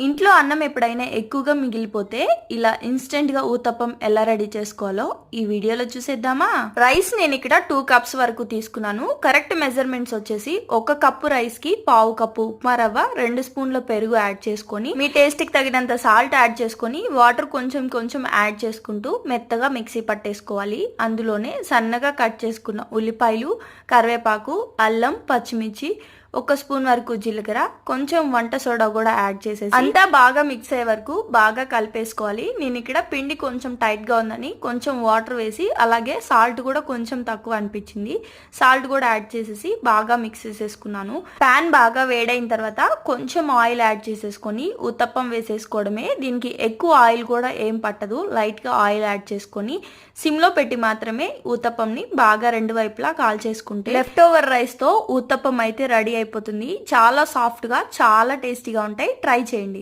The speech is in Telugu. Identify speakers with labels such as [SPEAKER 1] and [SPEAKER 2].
[SPEAKER 1] ఇంట్లో అన్నం ఎప్పుడైనా ఎక్కువగా మిగిలిపోతే ఇలా ఇన్స్టెంట్ గా ఊతప్పం ఎలా రెడీ చేసుకోవాలో ఈ వీడియోలో చూసేద్దామా. రైస్ నేను ఇక్కడ 2 కప్స్ వరకు తీసుకున్నాను. కరెక్ట్ మెజర్మెంట్స్ వచ్చేసి 1 కప్పు రైస్ కి 1/2 కప్పు ఉప్మా రవ్వ, 2 స్పూన్ల పెరుగు యాడ్ చేసుకొని, మీ టేస్ట్ కి తగినంత సాల్ట్ యాడ్ చేసుకొని, వాటర్ కొంచెం కొంచెం యాడ్ చేసుకుంటూ మెత్తగా మిక్సీ పట్టేసుకోవాలి. అందులోనే సన్నగా కట్ చేసుకున్న ఉల్లిపాయలు, కరివేపాకు, అల్లం, పచ్చిమిర్చి, 1 స్పూన్ వరకు జీలకర్ర, కొంచెం వంట సోడా కూడా యాడ్ చేసేసి అంతా బాగా మిక్స్ అయ్యే వరకు బాగా కలిపేసుకోవాలి. నేను ఇక్కడ పిండి కొంచెం టైట్ గా ఉందని కొంచెం వాటర్ వేసి, అలాగే సాల్ట్ కూడా కొంచెం తక్కువ అనిపించింది, సాల్ట్ కూడా యాడ్ చేసేసి బాగా మిక్స్ చేసేసుకున్నాను. ప్యాన్ బాగా వేడైన తర్వాత కొంచెం ఆయిల్ యాడ్ చేసేసుకొని ఉత్తప్పం వేసేసుకోవడమే. దీనికి ఎక్కువ ఆయిల్ కూడా ఏం పట్టదు, లైట్ గా ఆయిల్ యాడ్ చేసుకొని సిమ్ లో పెట్టి మాత్రమే ఊతప్పంని బాగా 2 వైపులా కాల్చేసుకుంటే లెఫ్ట్ ఓవర్ రైస్ తో ఊతప్పం అయితే రెడీ అయిపోతుంది. చాలా సాఫ్ట్ గా, చాలా టేస్టీగా ఉంటాయి. ట్రై చేయండి.